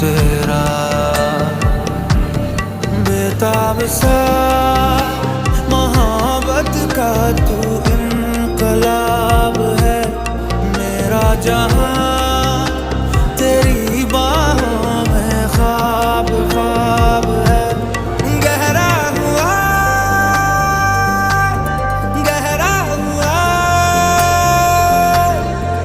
तेरा बेताब सा मोहब्बत का तू इनकलाब है। मेरा जहां